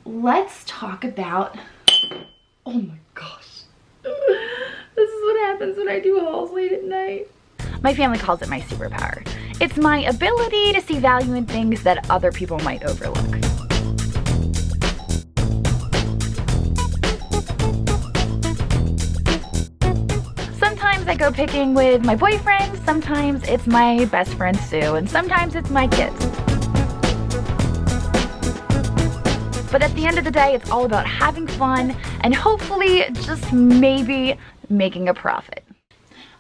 let's talk about, oh my gosh, this is what happens when I do hauls late at night. My family calls it my superpower. It's my ability to see value in things that other people might overlook. Sometimes I go picking with my boyfriend, sometimes it's my best friend Sue, and sometimes it's my kids. But at the end of the day, it's all about having fun and hopefully just maybe making a profit.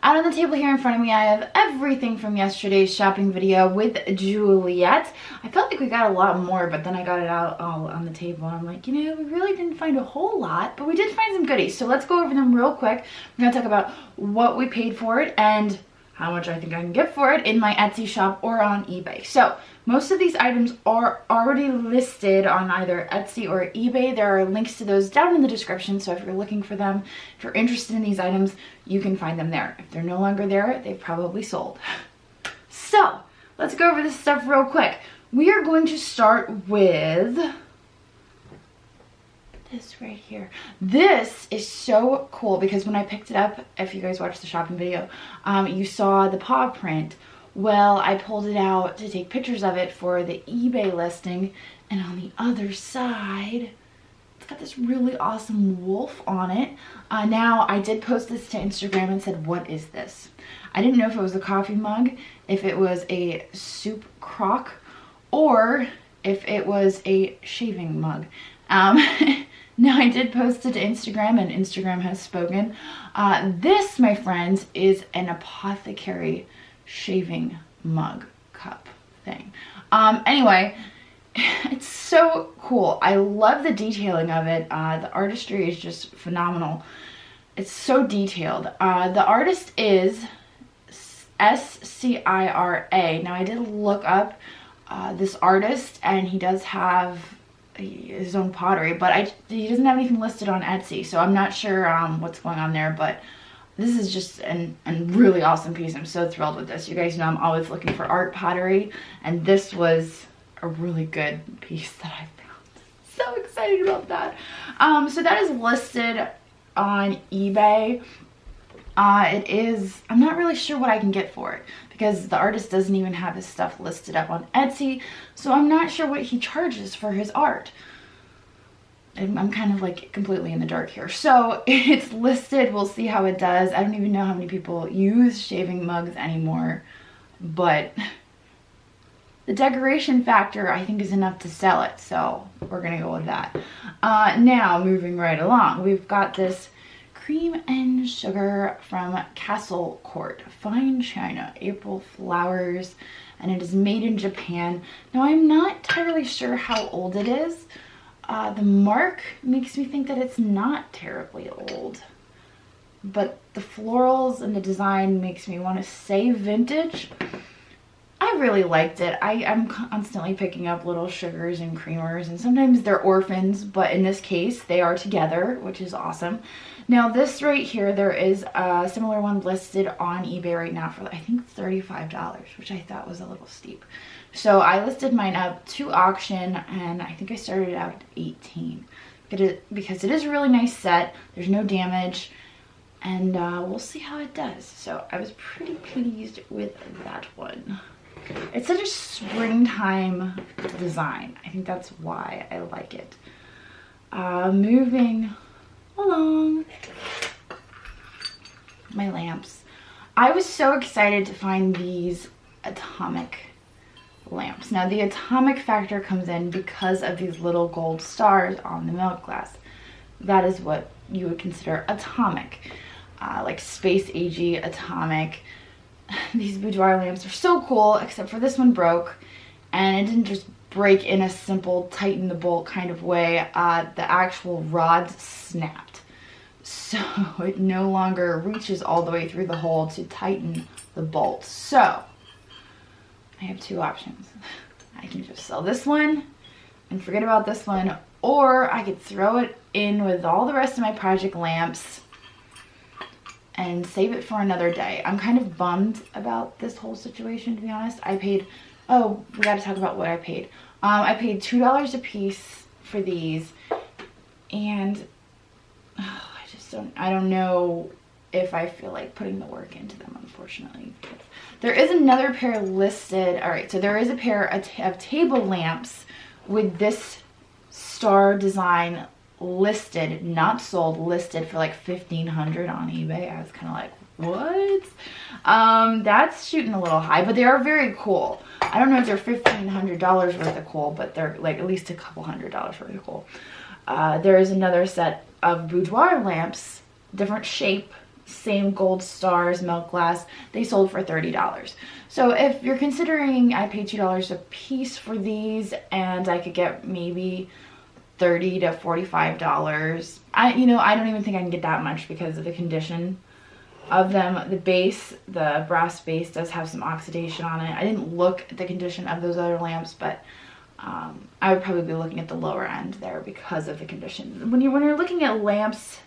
Out on the table here in front of me, I have everything from yesterday's shopping video with Juliet. I felt like we got a lot more, but then I got it out all on the table. And I'm like, you know, we really didn't find a whole lot, but we did find some goodies. So let's go over them real quick. We're gonna talk about what we paid for it and how much I think I can get for it in my Etsy shop or on eBay. So most of these items are already listed on either Etsy or eBay. There are links to those down in the description. So if you're looking for them, if you're interested in these items, you can find them there. If they're no longer there, they've probably sold. So let's go over this stuff real quick. We are going to start with this right here. This is so cool because when I picked it up, if you guys watched the shopping video, you saw the paw print. Well, I pulled it out to take pictures of it for the eBay listing, and on the other side, it's got this really awesome wolf on it. Now, I did post this to Instagram and said, what is this? I didn't know if it was a coffee mug, if it was a soup crock, or if it was a shaving mug. Now, I did post it to Instagram, and Instagram has spoken. This, my friends, is an apothecary shaving mug cup thing. Anyway, it's so cool. I love the detailing of it. The artistry is just phenomenal. It's so detailed. The artist is S-C-I-R-A. Now, I did look up this artist, and he does have his own pottery, but he doesn't have anything listed on Etsy, so I'm not sure what's going on there, but this is just a really awesome piece. I'm so thrilled with this. You guys know I'm always looking for art pottery, and this was a really good piece that I found. So excited about that. So that is listed on eBay. I'm not really sure what I can get for it because the artist doesn't even have his stuff listed up on Etsy, so I'm not sure what he charges for his art. I'm kind of like completely in the dark here. So it's listed, we'll see how it does. I don't even know how many people use shaving mugs anymore, but the decoration factor I think is enough to sell it, so we're gonna go with that. Now, moving right along, we've got this cream and sugar from Castle Court, fine china, April flowers, and it is made in Japan. Now, I'm not entirely sure how old it is. The mark makes me think that it's not terribly old, but the florals and the design makes me want to say vintage. I really liked it. I'm constantly picking up little sugars and creamers, and sometimes they're orphans, but in this case they are together, which is awesome. Now this right here, there is a similar one listed on eBay right now for I think $35, which I thought was a little steep. So I listed mine up to auction, and I think I started out at 18 because it is a really nice set. There's no damage, and we'll see how it does. So I was pretty pleased with that one. It's such a springtime design. I think that's why I like it. Moving along, my lamps. I was so excited to find these atomic lamps. Now, the atomic factor comes in because of these little gold stars on the milk glass. That is what you would consider atomic, like space agey atomic. These boudoir lamps are so cool, except for this one broke, and it didn't just break in a simple tighten the bolt kind of way. The actual rods snapped, so it no longer reaches all the way through the hole to tighten the bolt. So I have two options. I can just sell this one and forget about this one, or I could throw it in with all the rest of my project lamps and save it for another day. I'm kind of bummed about this whole situation, to be honest. I paid, oh, we gotta talk about what I paid. I paid $2 a piece for these, and I don't know if I feel like putting the work into them, unfortunately. There is another pair listed. All right, so there is a pair of table lamps with this star design listed, not sold, listed for like $1,500 on eBay. I was kind of like, what? That's shooting a little high, but they are very cool. I don't know if they're $1,500 worth of cool, but they're like at least a couple $100 worth of cool. There is another set of boudoir lamps, different shape, same gold stars, milk glass. They sold for $30. So if you're considering, I paid $2 a piece for these, and I could get maybe $30 to $45. I don't even think I can get that much because of the condition of them. The base, the brass base, does have some oxidation on it. I didn't look at the condition of those other lamps, but I would probably be looking at the lower end there because of the condition. When you're looking at lamps,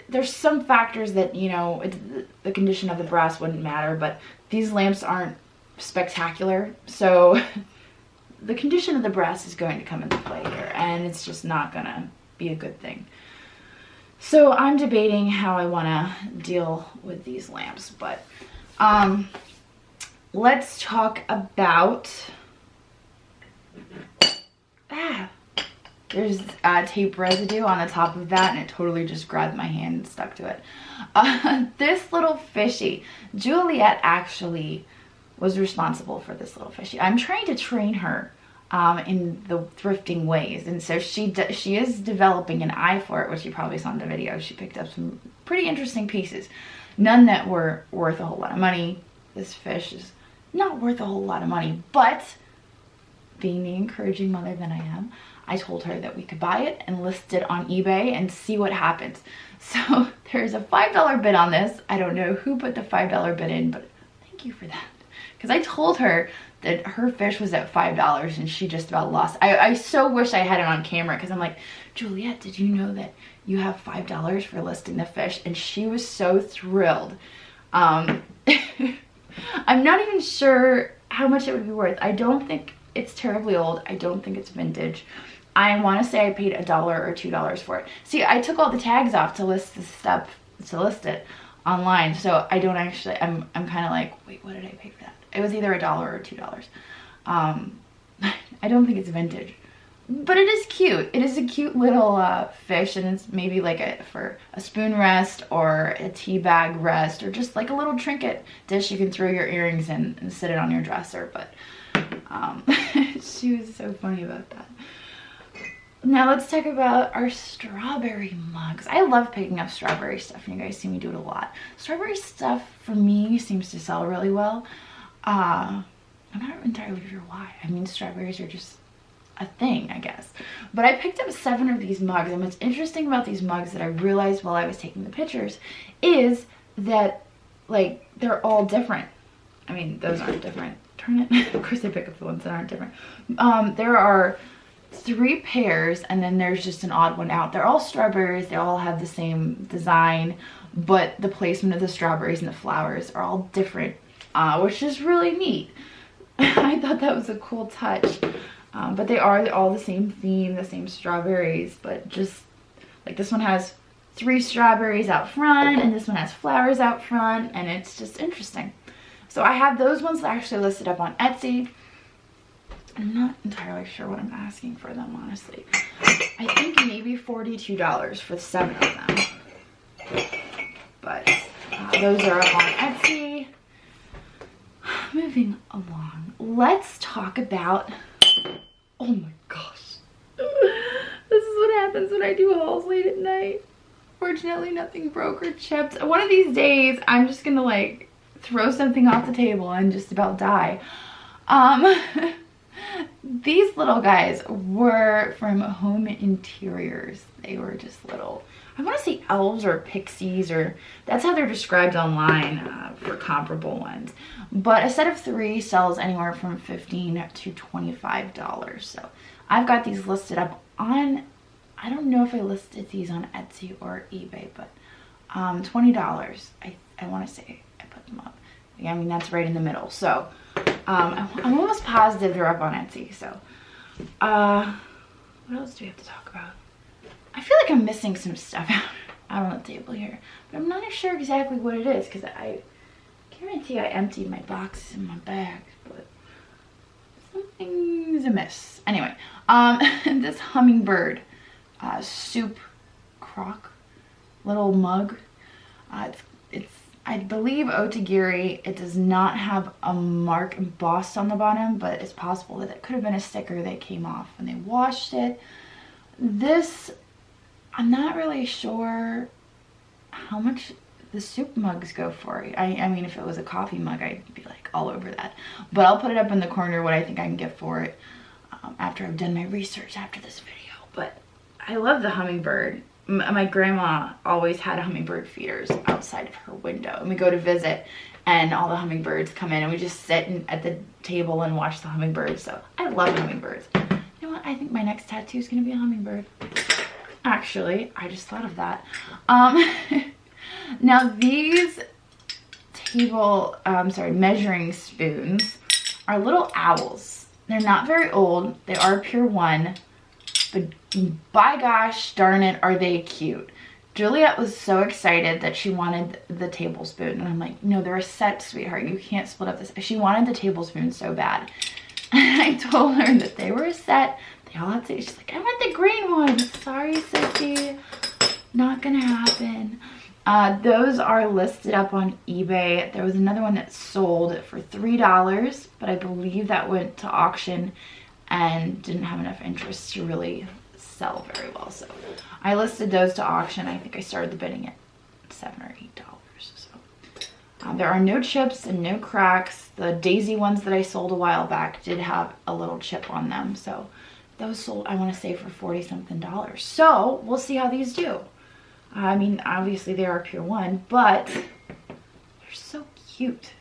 there's some factors that, the condition of the brass wouldn't matter, but these lamps aren't spectacular, so the condition of the brass is going to come into play here, and it's just not gonna be a good thing. So I'm debating how I want to deal with these lamps, but let's talk about there's tape residue on the top of that, and it totally just grabbed my hand and stuck to it. This little fishy, Juliet actually was responsible for this little fishy. I'm trying to train her in the thrifting ways, and so she is developing an eye for it, which you probably saw in the video. She picked up some pretty interesting pieces, none that were worth a whole lot of money. This fish is not worth a whole lot of money, but being the encouraging mother that I am, I told her that we could buy it and list it on eBay and see what happens. So there's a $5 bid on this. I don't know who put the $5 bid in, but thank you for that. Because I told her that her fish was at $5 and she just about lost. I so wish I had it on camera, because I'm like, Juliet, did you know that you have $5 for listing the fish? And she was so thrilled. I'm not even sure how much it would be worth. I don't think it's terribly old. I don't think it's vintage. I want to say I paid $1 or $2 for it. See, I took all the tags off to list this stuff, to list it online, so I don't actually, I'm kind of like, wait, what did I pay for that? It was either $1 or $2. I don't think it's vintage, but it is cute. It is a cute little fish, and it's maybe like for a spoon rest or a tea bag rest, or just like a little trinket dish you can throw your earrings in and sit it on your dresser. But she was so funny about that. Now let's talk about our strawberry mugs. I love picking up strawberry stuff, and you guys see me do it a lot. Strawberry stuff for me seems to sell really well. I'm not entirely sure why. I mean, strawberries are just a thing, I guess. But I picked up 7 of these mugs, and what's interesting about these mugs that I realized while I was taking the pictures is that, like, they're all different. I mean, those aren't different. Turn it. Of course I pick up the ones that aren't different. There are 3 pairs, and then there's just an odd one out. They're all strawberries. They all have the same design, but the placement of the strawberries and the flowers are all different, which is really neat. I thought that was a cool touch. But they are all the same theme, the same strawberries, but just like this one has 3 strawberries out front, and this one has flowers out front, and it's just interesting. So I have those ones actually listed up on Etsy. I'm not entirely sure what I'm asking for them, honestly. I think maybe $42 for 7 of them. But those are up on Etsy. Moving along, let's talk about, oh my gosh. This is what happens when I do hauls late at night. Fortunately, nothing broke or chipped. One of these days, I'm just gonna like throw something off the table and just about die. These little guys were from Home Interiors. They were just little, I want to say elves or pixies, or that's how they're described online for comparable ones. But a set of 3 sells anywhere from $15 to $25. So I've got these listed up on, I don't know if I listed these on Etsy or eBay, but $20. I want to say I put them up. I mean, that's right in the middle. So I'm almost positive they're up on Etsy. So What else do we have to talk about? I feel like I'm missing some stuff out on the table here, but I'm not sure exactly what it is because I guarantee I emptied my boxes in my bag, but something's amiss. Anyway, this Hummingbird soup crock little mug. It's I believe Otagiri. It does not have a mark embossed on the bottom, but it's possible that it could have been a sticker that came off when they washed it. This, I'm not really sure how much the soup mugs go for. I mean, if it was a coffee mug, I'd be like all over that. But I'll put it up in the corner what I think I can get for it after I've done my research after this video. But I love the Hummingbird. My grandma always had hummingbird feeders outside of her window, and we go to visit and all the hummingbirds come in and we just sit at the table and watch the hummingbirds. So I love hummingbirds. You know what? I think my next tattoo is going to be a hummingbird. Actually, I just thought of that. Now these measuring spoons are little owls. They're not very old. They are pure one. But by gosh darn it, are they cute. Juliet was so excited that she wanted the tablespoon, and I'm like, no, they're a set, sweetheart. You can't split up this. She wanted the tablespoon so bad. And I told her that they were a set. They all had to. She's like, I want the green one. Sorry, Sissy. Not gonna happen. Those are listed up on eBay. There was another one that sold for $3, but I believe that went to auction and didn't have enough interest to really sell very well. So I listed those to auction. I think I started the bidding at $7 or $8. So there are no chips and no cracks. The daisy ones that I sold a while back did have a little chip on them. So those sold, I want to say, for 40 something dollars. So we'll see how these do. I mean, obviously they are pure one, but they're so cute.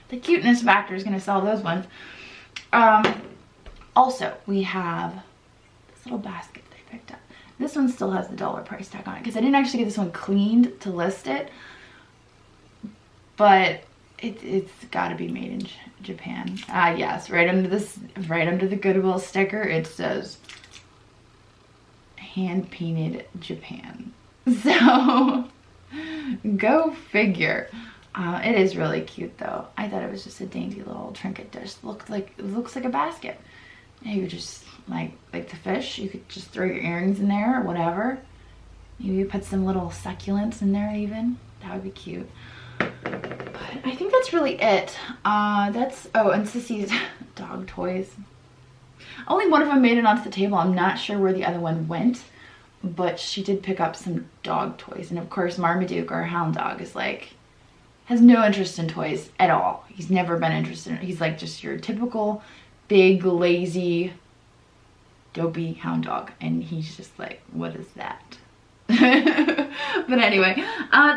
The cuteness factor is going to sell those ones. Also, we have this little basket that I picked up. This one still has the dollar price tag on it because I didn't actually get this one cleaned to list it, but it's got to be made in Japan. Yes, right under the Goodwill sticker, it says hand painted Japan. So go figure. It is really cute though. I thought it was just a dainty little trinket dish. It looks like a basket. And you could just like the fish, you could just throw your earrings in there or whatever. Maybe you put some little succulents in there even. That would be cute. But I think that's really it. And Sissy's dog toys. Only one of them made it onto the table. I'm not sure where the other one went, but she did pick up some dog toys. And of course Marmaduke, our hound dog, is like, has no interest in toys at all. He's never been interested in it. He's like just your typical big, lazy, dopey hound dog. And he's just like, what is that? But anyway,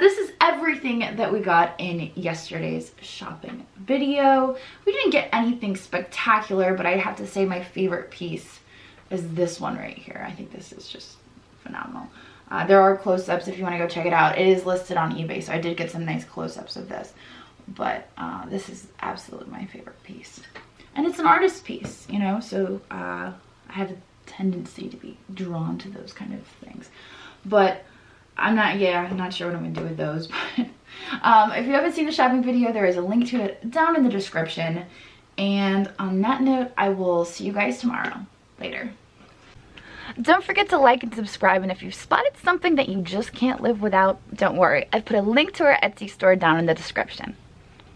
this is everything that we got in yesterday's shopping video. We didn't get anything spectacular, but I have to say my favorite piece is this one right here. I think this is just phenomenal. There are close-ups if you want to go check it out. It is listed on eBay, so I did get some nice close-ups of this. But this is absolutely my favorite piece. And it's an artist piece, you know, so I have a tendency to be drawn to those kind of things. But I'm not sure what I'm going to do with those. But if you haven't seen the shopping video, there is a link to it down in the description. And on that note, I will see you guys tomorrow. Later. Don't forget to like and subscribe, and if you've spotted something that you just can't live without, don't worry. I've put a link to our Etsy store down in the description.